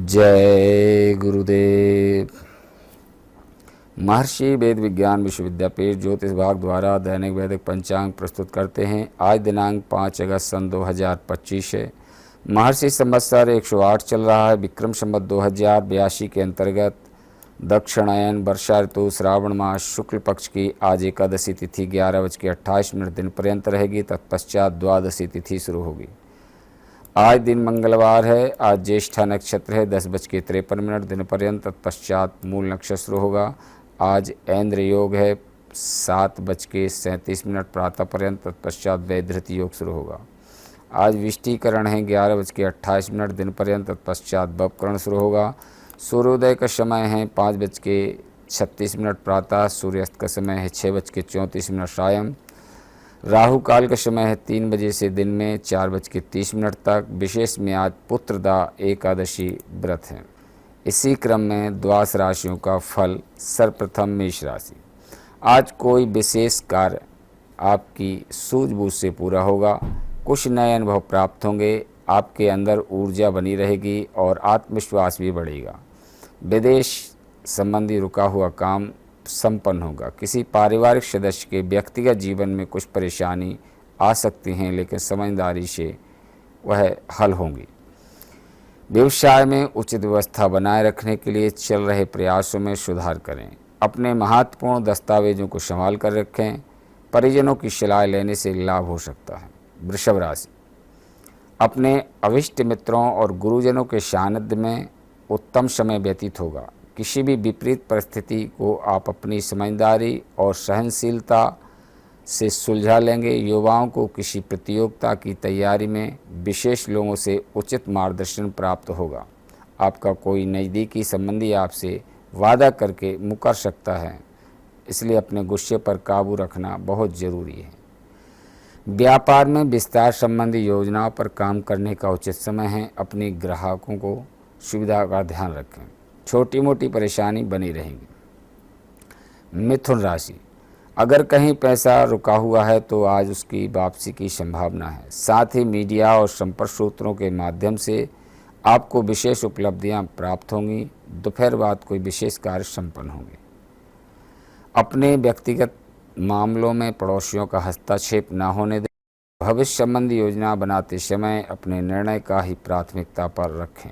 जय गुरुदेव। महर्षि वेद विज्ञान विश्वविद्यापीठ ज्योतिष विभाग द्वारा दैनिक वैदिक पंचांग प्रस्तुत करते हैं। आज दिनांक 5 अगस्त सन 2025 है। महर्षि संवत्सर 108 चल रहा है। विक्रम संवत 2082 के अंतर्गत दक्षिणायन वर्षा ऋतु श्रावण मास शुक्ल पक्ष की आज एकादशी तिथि 11:28 दिन पर्यंत रहेगी। तत्पश्चात द्वादशी तिथि शुरू होगी। आज दिन मंगलवार है। आज ज्येष्ठा नक्षत्र है 10:53 दिन पर्यंत। तत्पश्चात मूल नक्षत्र शुरू होगा। आज ऐन्द्र योग है 7:37 प्रातः पर्यंत। तत्पश्चात वैधृत योग शुरू होगा। आज विष्टिकरण है 11:28 दिन पर्यंत। तत्पश्चात बपकरण शुरू होगा। सूर्योदय का समय है 5:36 प्रातः। सूर्यास्त का समय है 6:34 सायं। राहु काल का समय है 3 बजे से दिन में 4:30 तक। विशेष में आज पुत्रदा एकादशी व्रत है। इसी क्रम में द्वादश राशियों का फल। सर्वप्रथम मेष राशि। आज कोई विशेष कार्य आपकी सूझबूझ से पूरा होगा। कुछ नए अनुभव प्राप्त होंगे। आपके अंदर ऊर्जा बनी रहेगी और आत्मविश्वास भी बढ़ेगा। विदेश संबंधी रुका हुआ काम संपन्न होगा। किसी पारिवारिक सदस्य के व्यक्तिगत जीवन में कुछ परेशानी आ सकती हैं, लेकिन समझदारी से वह हल होंगी। व्यवसाय में उचित व्यवस्था बनाए रखने के लिए चल रहे प्रयासों में सुधार करें। अपने महत्वपूर्ण दस्तावेजों को संभाल कर रखें। परिजनों की सलाह लेने से लाभ हो सकता है। वृषभ राशि। अपने अभिष्ट मित्रों और गुरुजनों के सानिध्य में उत्तम समय व्यतीत होगा। किसी भी विपरीत परिस्थिति को आप अपनी समझदारी और सहनशीलता से सुलझा लेंगे। युवाओं को किसी प्रतियोगिता की तैयारी में विशेष लोगों से उचित मार्गदर्शन प्राप्त होगा। आपका कोई नज़दीकी संबंधी आपसे वादा करके मुकर सकता है, इसलिए अपने गुस्से पर काबू रखना बहुत ज़रूरी है। व्यापार में विस्तार संबंधी योजनाओं पर काम करने का उचित समय है। अपने ग्राहकों को सुविधा का ध्यान रखें। छोटी मोटी परेशानी बनी रहेगी। मिथुन राशि। अगर कहीं पैसा रुका हुआ है तो आज उसकी वापसी की संभावना है। साथ ही मीडिया और संपर्क सूत्रों के माध्यम से आपको विशेष उपलब्धियां प्राप्त होंगी। दोपहर बाद कोई विशेष कार्य संपन्न होंगे। अपने व्यक्तिगत मामलों में पड़ोसियों का हस्तक्षेप न होने दें। भविष्य संबंधी योजना बनाते समय अपने निर्णय का ही प्राथमिकता पर रखें।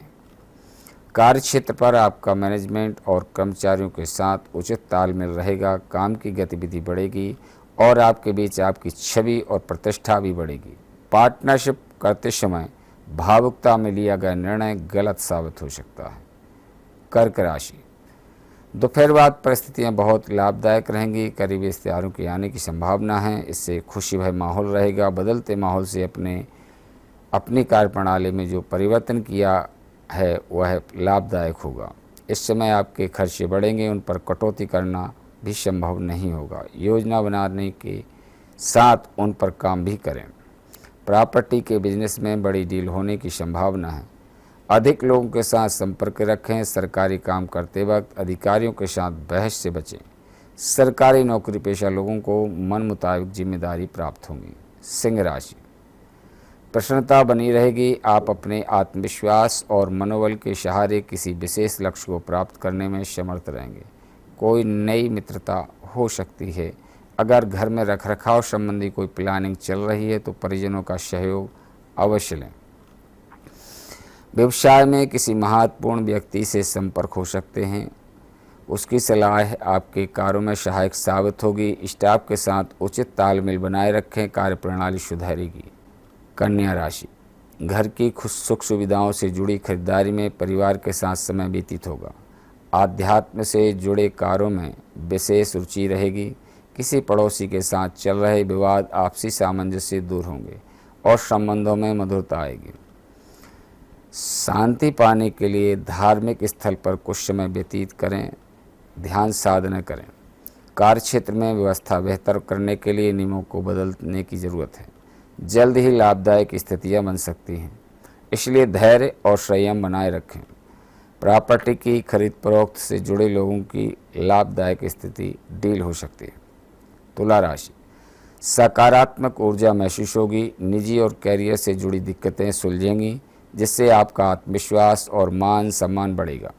कार्यक्षेत्र पर आपका मैनेजमेंट और कर्मचारियों के साथ उचित तालमेल रहेगा। काम की गतिविधि बढ़ेगी और आपके बीच आपकी छवि और प्रतिष्ठा भी बढ़ेगी। पार्टनरशिप करते समय भावुकता में लिया गया निर्णय गलत साबित हो सकता है। कर्क राशि। दोपहर बाद परिस्थितियां बहुत लाभदायक रहेंगी। करीबी रिश्तेदारों के आने की संभावना है। इससे खुशी भरा माहौल रहेगा। बदलते माहौल से अपनी कार्यप्रणाली में जो परिवर्तन किया है वह लाभदायक होगा। इस समय आपके खर्चे बढ़ेंगे, उन पर कटौती करना भी संभव नहीं होगा। योजना बनाने के साथ उन पर काम भी करें। प्रॉपर्टी के बिजनेस में बड़ी डील होने की संभावना है। अधिक लोगों के साथ संपर्क रखें। सरकारी काम करते वक्त अधिकारियों के साथ बहस से बचें। सरकारी नौकरी पेशा लोगों को मन मुताबिक जिम्मेदारी प्राप्त होंगी। सिंह राशि। प्रसन्नता बनी रहेगी। आप अपने आत्मविश्वास और मनोबल के सहारे किसी विशेष लक्ष्य को प्राप्त करने में समर्थ रहेंगे। कोई नई मित्रता हो सकती है। अगर घर में रखरखाव संबंधी कोई प्लानिंग चल रही है तो परिजनों का सहयोग अवश्य लें। व्यवसाय में किसी महत्वपूर्ण व्यक्ति से संपर्क हो सकते हैं। उसकी सलाह आपके कार्यों में सहायक साबित होगी। स्टाफ के साथ उचित तालमेल बनाए रखें। कार्यप्रणाली सुधरेगी। कन्या राशि। घर की सुख सुविधाओं से जुड़ी खरीदारी में परिवार के साथ समय व्यतीत होगा। आध्यात्म से जुड़े कार्यों में विशेष रुचि रहेगी। किसी पड़ोसी के साथ चल रहे विवाद आपसी सामंजस्य दूर होंगे और संबंधों में मधुरता आएगी। शांति पाने के लिए धार्मिक स्थल पर कुछ समय व्यतीत करें। ध्यान साधना करें। कार्यक्षेत्र में व्यवस्था बेहतर करने के लिए नियमों को बदलने की ज़रूरत है। जल्द ही लाभदायक स्थितियां बन सकती हैं, इसलिए धैर्य और संयम बनाए रखें। प्रॉपर्टी की खरीद फरोख्त से जुड़े लोगों की लाभदायक स्थिति डील हो सकती है। तुला राशि। सकारात्मक ऊर्जा महसूस होगी। निजी और कैरियर से जुड़ी दिक्कतें सुलझेंगी। जिससे आपका आत्मविश्वास और मान सम्मान बढ़ेगा।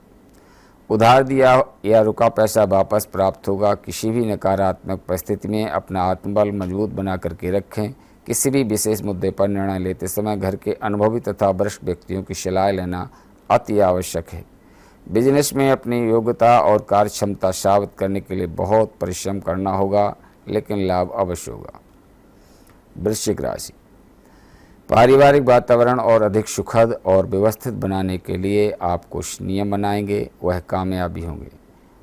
उधार दिया या रुका पैसा वापस प्राप्त होगा। किसी भी नकारात्मक परिस्थिति में अपना आत्मबल मजबूत बना करके रखें। किसी भी विशेष मुद्दे पर निर्णय लेते समय घर के अनुभवी तथा वरिष्ठ व्यक्तियों की सलाह लेना अति आवश्यक है। बिजनेस में अपनी योग्यता और कार्यक्षमता साबित करने के लिए बहुत परिश्रम करना होगा, लेकिन लाभ अवश्य होगा। वृश्चिक राशि, पारिवारिक वातावरण और अधिक सुखद और व्यवस्थित बनाने के लिए आप कुछ नियम बनाएंगे, वह कामयाबी होंगे।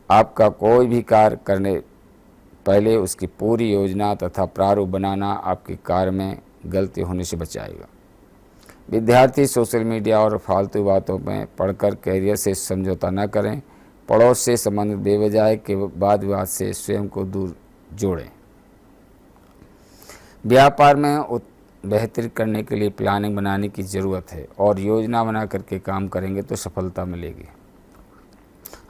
आपका कोई भी कार्य करने पहले उसकी पूरी योजना तथा प्रारूप बनाना आपके कार्य में गलती होने से बचाएगा। विद्यार्थी सोशल मीडिया और फालतू बातों में पढ़कर कैरियर से समझौता न करें। पड़ोस से संबंधित बेवजह के वाद विवाद से स्वयं को दूर जोड़ें। व्यापार में बेहतरी करने के लिए प्लानिंग बनाने की ज़रूरत है और योजना बना करके काम करेंगे तो सफलता मिलेगी।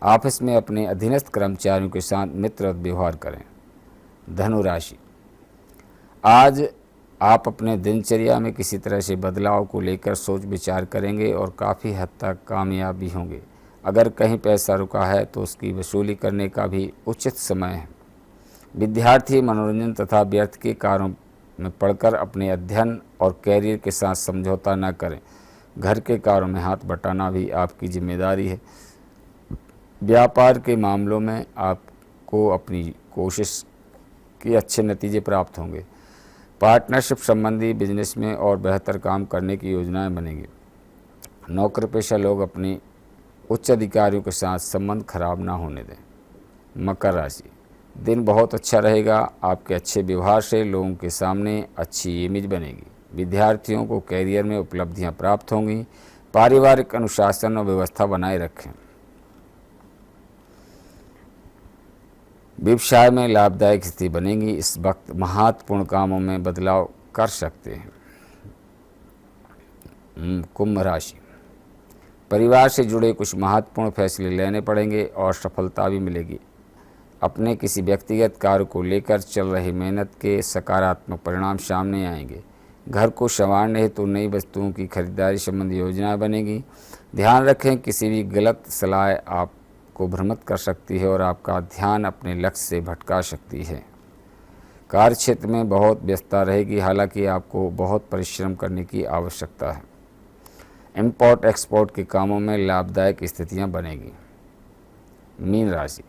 ऑफिस में अपने अधीनस्थ कर्मचारियों के साथ मित्रवत व्यवहार करें। धनु राशि, आज आप अपने दिनचर्या में किसी तरह से बदलाव को लेकर सोच विचार करेंगे और काफ़ी हद तक कामयाब भी होंगे। अगर कहीं पैसा रुका है तो उसकी वसूली करने का भी उचित समय है। विद्यार्थी मनोरंजन तथा व्यर्थ के कार्यों में पढ़कर अपने अध्ययन और कैरियर के साथ समझौता न करें। घर के कार्यों में हाथ बटाना भी आपकी जिम्मेदारी है। व्यापार के मामलों में आपको अपनी कोशिश के अच्छे नतीजे प्राप्त होंगे। पार्टनरशिप संबंधी बिजनेस में और बेहतर काम करने की योजनाएं बनेंगी। नौकरी पेशा लोग अपनी उच्च अधिकारियों के साथ संबंध खराब ना होने दें। मकर राशि, दिन बहुत अच्छा रहेगा। आपके अच्छे व्यवहार से लोगों के सामने अच्छी इमेज बनेगी। विद्यार्थियों को कैरियर में उपलब्धियां प्राप्त होंगी। पारिवारिक अनुशासन और व्यवस्था बनाए रखें। व्यवसाय में लाभदायक स्थिति बनेगी। इस वक्त महत्वपूर्ण कामों में बदलाव कर सकते हैं। कुंभ राशि, परिवार से जुड़े कुछ महत्वपूर्ण फैसले लेने पड़ेंगे और सफलता भी मिलेगी। अपने किसी व्यक्तिगत कार्य को लेकर चल रही मेहनत के सकारात्मक परिणाम सामने आएंगे। घर को संवारने हेतु नई वस्तुओं की खरीदारी संबंधी योजनाएं बनेगी। ध्यान रखें, किसी भी गलत सलाह आपको भ्रमित कर सकती है और आपका ध्यान अपने लक्ष्य से भटका सकती है। कार्य क्षेत्र में बहुत व्यस्तता रहेगी, हालांकि आपको बहुत परिश्रम करने की आवश्यकता है। इंपोर्ट एक्सपोर्ट के कामों में लाभदायक स्थितियां बनेगी। मीन राशि,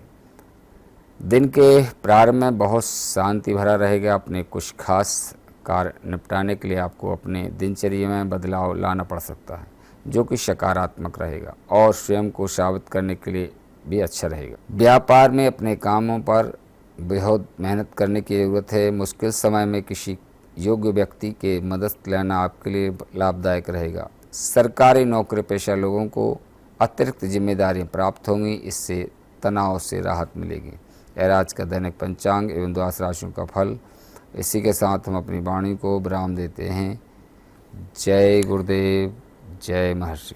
दिन के प्रारंभ में बहुत शांति भरा रहेगा। अपने कुछ खास कार्य निपटाने के लिए आपको अपने दिनचर्या में बदलाव लाना पड़ सकता है, जो कि सकारात्मक रहेगा और स्वयं को साबित करने के लिए भी अच्छा रहेगा। व्यापार में अपने कामों पर बेहद मेहनत करने की ज़रूरत है। मुश्किल समय में किसी योग्य व्यक्ति के मदद लेना आपके लिए लाभदायक रहेगा। सरकारी नौकरी पेशा लोगों को अतिरिक्त जिम्मेदारियां प्राप्त होंगी, इससे तनाव से राहत मिलेगी। यह आज का दैनिक पंचांग एवं द्वादश राशियों का फल। इसी के साथ हम अपनी वाणी को विराम देते हैं। जय गुरुदेव, जय महर्षि।